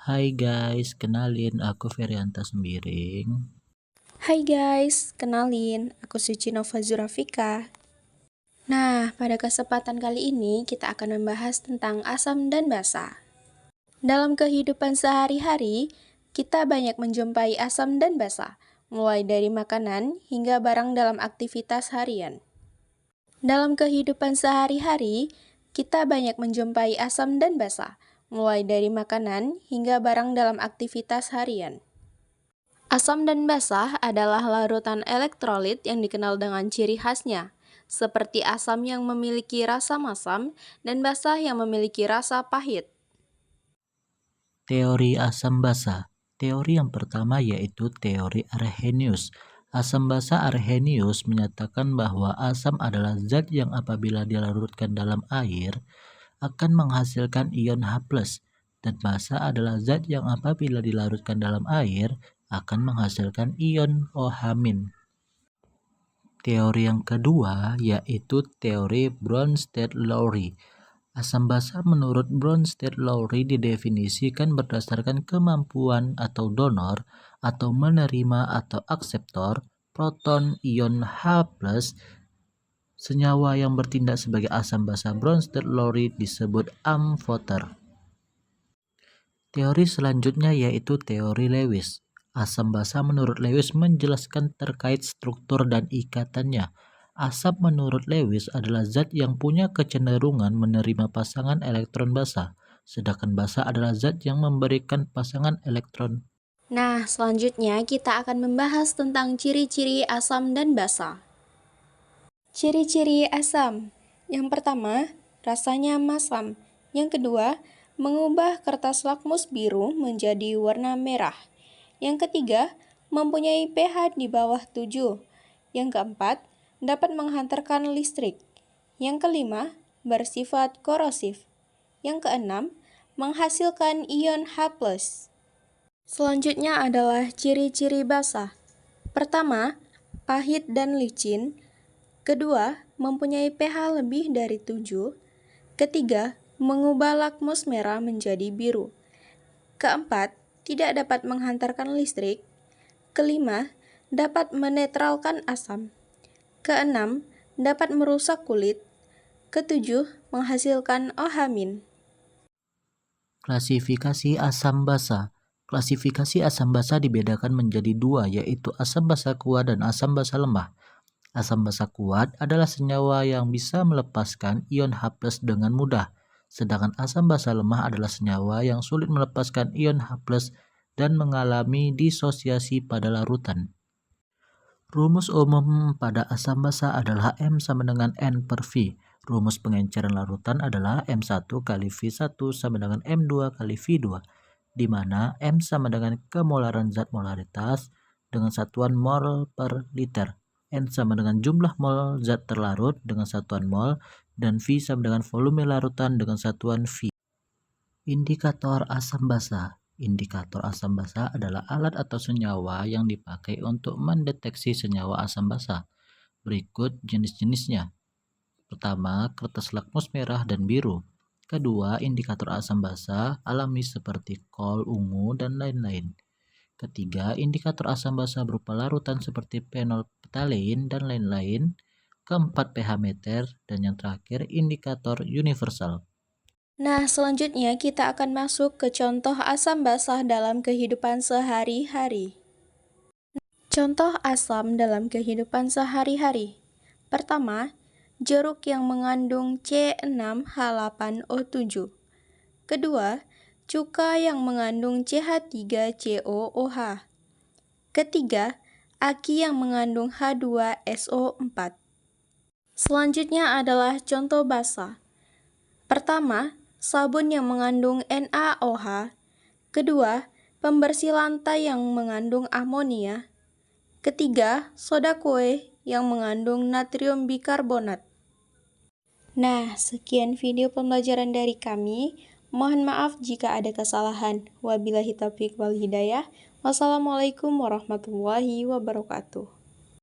Hai guys, kenalin aku Ferianta Sembiring. Hai guys, kenalin, aku Suci Nova Zurafika. Nah, pada kesempatan kali ini kita akan membahas tentang asam dan basa. Dalam kehidupan sehari-hari, kita banyak menjumpai asam dan basa, mulai dari makanan hingga barang dalam aktivitas harian. Dalam kehidupan sehari-hari, kita banyak menjumpai asam dan basa, mulai dari makanan hingga barang dalam aktivitas harian. Asam dan basa adalah larutan elektrolit yang dikenal dengan ciri khasnya, seperti asam yang memiliki rasa masam dan basa yang memiliki rasa pahit. Teori asam basa. Teori yang pertama yaitu teori Arrhenius. Asam basa Arrhenius menyatakan bahwa asam adalah zat yang apabila dilarutkan dalam air akan menghasilkan ion H+, dan basa adalah zat yang apabila dilarutkan dalam air akan menghasilkan ion OH-. Teori yang kedua yaitu teori Bronsted-Lowry. Asam basa menurut Bronsted-Lowry didefinisikan berdasarkan kemampuan atau donor atau menerima atau akseptor proton ion H+. Senyawa yang bertindak sebagai asam basa Bronsted-Lowry disebut amfoter. Teori selanjutnya yaitu teori Lewis. Asam basa menurut Lewis menjelaskan terkait struktur dan ikatannya. Asam menurut Lewis adalah zat yang punya kecenderungan menerima pasangan elektron basa, sedangkan basa adalah zat yang memberikan pasangan elektron. Nah, selanjutnya kita akan membahas tentang ciri-ciri asam dan basa. Ciri-ciri asam. Yang pertama, rasanya masam. Yang kedua, mengubah kertas lakmus biru menjadi warna merah. Yang ketiga, mempunyai pH di bawah 7. Yang keempat, dapat menghantarkan listrik. Yang kelima, bersifat korosif. Yang keenam, menghasilkan ion H+. Selanjutnya adalah ciri-ciri basa. Pertama, pahit dan licin. Kedua, mempunyai pH lebih dari 7. Ketiga, mengubah lakmus merah menjadi biru. Keempat, tidak dapat menghantarkan listrik. Kelima, dapat menetralkan asam. Keenam, dapat merusak kulit. Ketujuh, menghasilkan OH-. Klasifikasi asam basa. Klasifikasi asam basa dibedakan menjadi dua, yaitu asam basa kuat dan asam basa lemah. Asam basa kuat adalah senyawa yang bisa melepaskan ion H+ dengan mudah, sedangkan asam basa lemah adalah senyawa yang sulit melepaskan ion H+ dan mengalami disosiasi pada larutan. Rumus umum pada asam basa adalah M sama dengan N per V. Rumus pengenceran larutan adalah M1 kali V1 sama dengan M2 kali V2, di mana M sama dengan kemolaran zat molaritas dengan satuan mol per liter. N sama dengan jumlah mol zat terlarut dengan satuan mol, dan V sama dengan volume larutan dengan satuan V. Indikator asam basa. Indikator asam basa adalah alat atau senyawa yang dipakai untuk mendeteksi senyawa asam basa. Berikut jenis-jenisnya. Pertama, kertas lakmus merah dan biru. Kedua, indikator asam basa alami seperti kol, ungu, dan lain-lain. Ketiga, indikator asam basa berupa larutan seperti phenolphthalein dan lain-lain. Keempat, pH meter. Dan yang terakhir, indikator universal. Nah, selanjutnya kita akan masuk ke contoh asam basa dalam kehidupan sehari-hari. Contoh asam dalam kehidupan sehari-hari. Pertama, jeruk yang mengandung C6H8O7. Kedua, cuka yang mengandung CH3COOH. Ketiga, aki yang mengandung H2SO4. Selanjutnya adalah contoh basa. Pertama, sabun yang mengandung NaOH. Kedua, pembersih lantai yang mengandung amonia. Ketiga, soda kue yang mengandung natrium bikarbonat. Nah, sekian video pembelajaran dari kami. Mohon maaf jika ada kesalahan. Wabillahi taufiq wal hidayah. Wassalamualaikum warahmatullahi wabarakatuh.